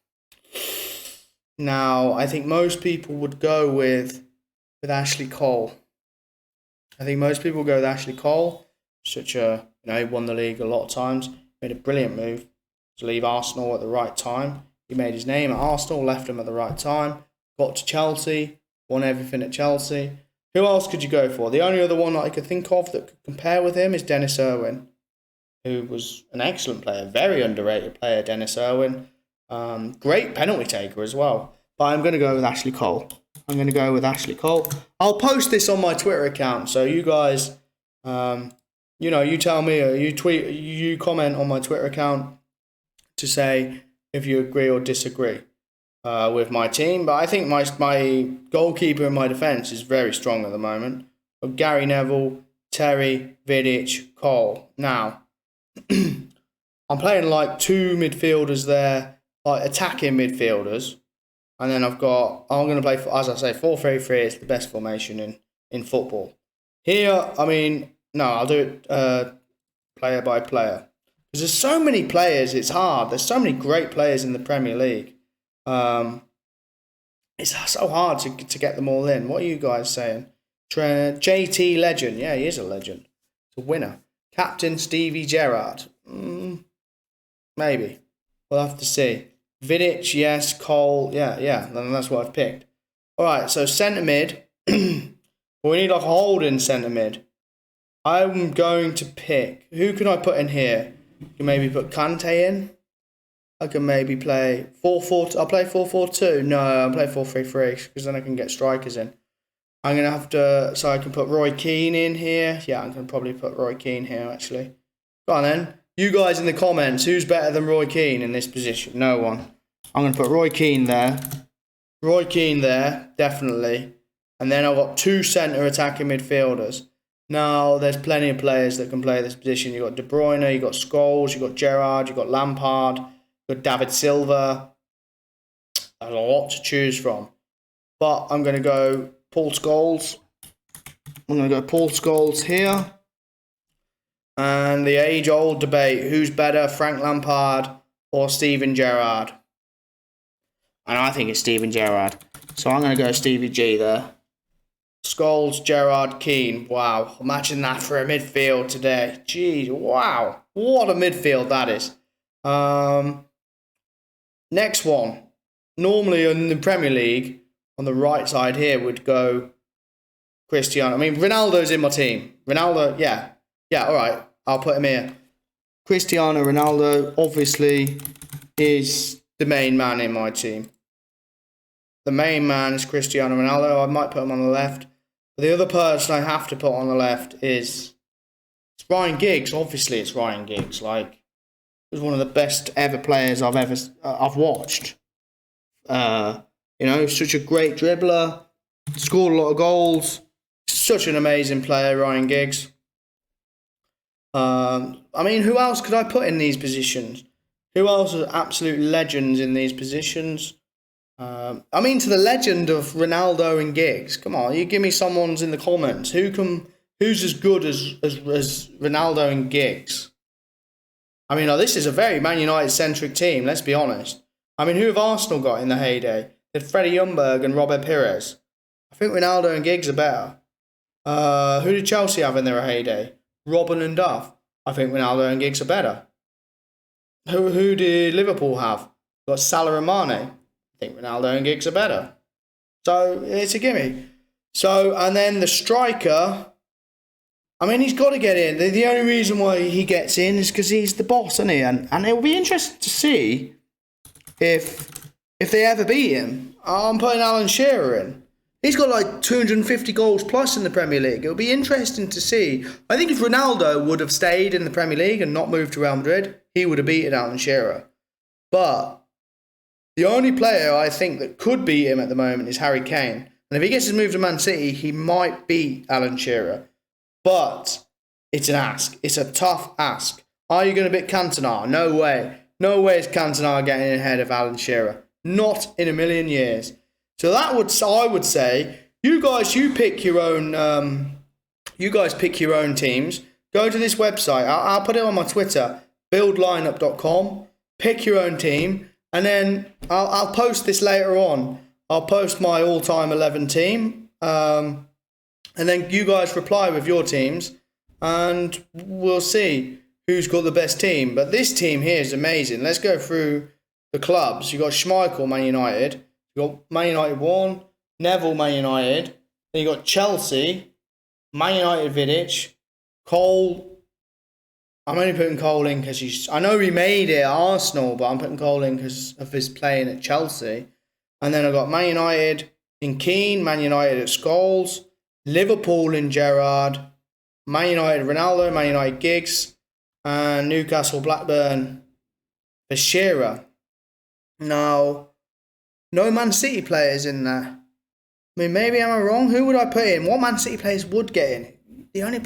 now I think most people would go with Ashley Cole. I think most people go with Ashley Cole. Such a, you know, he won the league a lot of times. Made a brilliant move to leave Arsenal at the right time. He made his name at Arsenal, left him at the right time. Got to Chelsea. Won everything at Chelsea. Who else could you go for? The only other one that I could think of that could compare with him is Dennis Irwin, who was an excellent player, very underrated player, Dennis Irwin. Great penalty taker as well. But I'm going to go with Ashley Cole. I'll post this on my Twitter account, so you guys, you know, you tell me, or you comment on my Twitter account to say if you agree or disagree. With my team, but I think my goalkeeper in my defence is very strong at the moment. But Gary Neville, Terry, Vidic, Cole. Now, I'm playing like two midfielders there, like attacking midfielders, and then I'm going to play, as I say, 4-3-3 is the best formation in football. Here, I mean, no, I'll do it player by player. Because there's so many players, it's hard. There's so many great players in the Premier League. It's so hard to get them all in. What are you guys saying? JT legend. Yeah, he is a legend. He's a winner. Captain Stevie Gerrard. Maybe. We'll have to see. Vidic, yes. Cole, yeah. Then that's what I've picked. All right, so centre mid. We need like a holding centre mid. I'm going to pick. Who can I put in here? You can maybe put Kante in. I can maybe play 4-4. I'll play 4-4-2. No, I'll play 4-3-3 because then I can get strikers in. I'm going to have to... So I can put Roy Keane in here. Yeah, I'm going to probably put Roy Keane here, actually. Go on, then. You guys in the comments, who's better than Roy Keane in this position? No one. I'm going to put Roy Keane there. Roy Keane there, definitely. And then I've got 2 centre attacking midfielders. Now, there's plenty of players that can play this position. You've got De Bruyne, you've got Scholes, you've got Gerrard, you've got Lampard, you've got David Silva. There's a lot to choose from. But I'm going to go Paul Scholes. I'm going to go Paul Scholes here. And the age-old debate, who's better, Frank Lampard or Steven Gerrard? And I think it's Steven Gerrard. So I'm going to go Stevie G there. Scholes, Gerrard, Keane. Wow. Imagine that for a midfield today. Jeez, wow. What a midfield that is. Next one. Normally in the Premier League, on the right side here would go Cristiano. I mean, Ronaldo's in my team. Ronaldo, yeah. Yeah, all right. I'll put him here. Cristiano Ronaldo, obviously, is the main man in my team. The main man is Cristiano Ronaldo. I might put him on the left. But the other person I have to put on the left is it's Ryan Giggs. Obviously, it's Ryan Giggs. Like, he's one of the best ever players I've watched. You know, such a great dribbler. Scored a lot of goals. Such an amazing player, Ryan Giggs. I mean, who else could I put in these positions? Who else are absolute legends in these positions? I mean, to the legend of Ronaldo and Giggs. Come on, you give me someone's in the comments. Who's as good as Ronaldo and Giggs? I mean, this is a very Man United-centric team, let's be honest. I mean, who have Arsenal got in the heyday? They had Freddie Ljungberg and Robert Pires. I think Ronaldo and Giggs are better. Who did Chelsea have in their heyday? Robin and Duff. I think Ronaldo and Giggs are better. Who did Liverpool have? Got Salah and Mane. I think Ronaldo and Giggs are better. So it's a gimme. So, and then the striker, I mean, he's got to get in. The only reason why he gets in is because he's the boss, isn't he? And it'll be interesting to see if they ever beat him. I'm putting Alan Shearer in. He's got like 250 goals plus in the Premier League. It'll be interesting to see. I think if Ronaldo would have stayed in the Premier League and not moved to Real Madrid, he would have beaten Alan Shearer. But the only player I think that could beat him at the moment is Harry Kane. And if he gets his move to Man City, he might beat Alan Shearer. But it's an ask. It's a tough ask. Are you going to beat Cantona? No way. No way is Cantona getting ahead of Alan Shearer. Not in a million years. So I would say, you guys pick your own. You guys pick your own teams. Go to this website. I'll put it on my Twitter. Buildlineup.com. Pick your own team, and then I'll post this later on. I'll post my all-time 11 team, and then you guys reply with your teams, and we'll see who's got the best team. But this team here is amazing. Let's go through the clubs. You got Schmeichel, Man United. You got Man United 1, Neville, Man United. Then you got Chelsea, Man United, Vidic, Cole. I'm only putting Cole in because I know he made it at Arsenal, but I'm putting Cole in because of his playing at Chelsea. And then I've got Man United in Keane, Man United at Scholes, Liverpool in Gerrard, Man United Ronaldo, Man United Giggs, and Newcastle Blackburn for Shearer. Now, no Man City players in there. I mean, maybe am I wrong? Who would I put in? What Man City players would get in? The only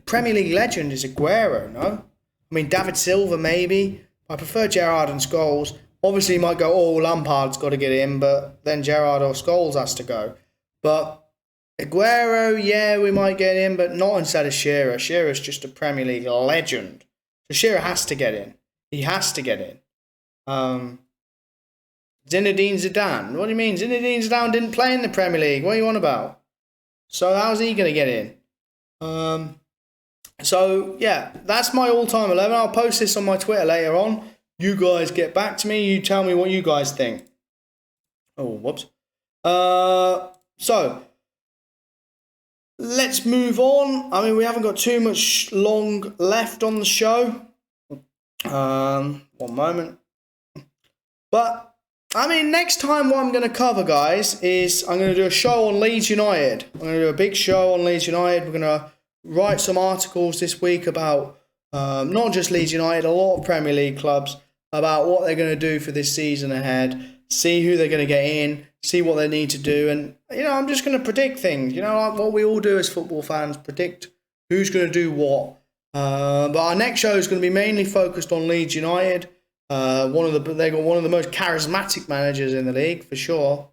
Premier League legend is Aguero, no? I mean, David Silva, maybe. I prefer Gerrard and Scholes. Obviously, you might go, Lampard's got to get in, but then Gerrard or Scholes has to go. But Aguero, yeah, we might get in, but not instead of Shearer. Shearer's just a Premier League legend. So Shearer has to get in. He has to get in. Zinedine Zidane. What do you mean? Zinedine Zidane didn't play in the Premier League. What are you on about? So how's he going to get in? So, yeah, that's my all-time 11. I'll post this on my Twitter later on. you guys get back to me. You tell me what you guys think. Oh, whoops. So let's move on. I mean, we haven't got too much long left on the show. One moment. But, I mean, next time what I'm going to cover, guys, is I'm going to do a show on Leeds United. I'm going to do a big show on Leeds United. We're going to write some articles this week about not just Leeds United, a lot of Premier League clubs, about what they're going to do for this season ahead, see who they're going to get in, see what they need to do. And, you know, I'm just going to predict things. You know, like what we all do as football fans, predict who's going to do what. But our next show is going to be mainly focused on Leeds United. They got one of the most charismatic managers in the league, for sure.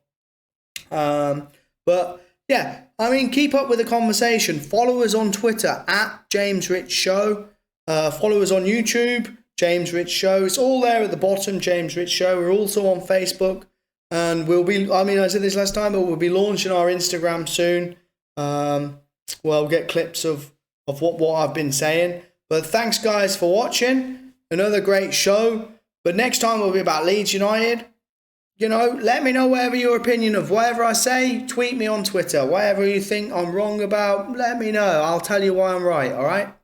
But, yeah, I mean, keep up with the conversation. Follow us on Twitter, @JamesRichShow. Follow us on YouTube, James Rich Show. It's all there at the bottom, James Rich Show. We're also on Facebook. And I said this last time, but we'll be launching our Instagram soon. We'll get clips of what I've been saying. But thanks, guys, for watching. Another great show. But next time will be about Leeds United. You know, let me know whatever your opinion of whatever I say. Tweet me on Twitter. Whatever you think I'm wrong about, let me know. I'll tell you why I'm right, all right?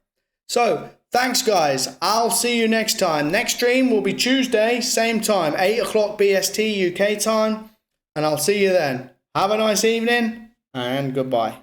So, thanks, guys. I'll see you next time. Next stream will be Tuesday, same time, 8 o'clock BST UK time. And I'll see you then. Have a nice evening and goodbye.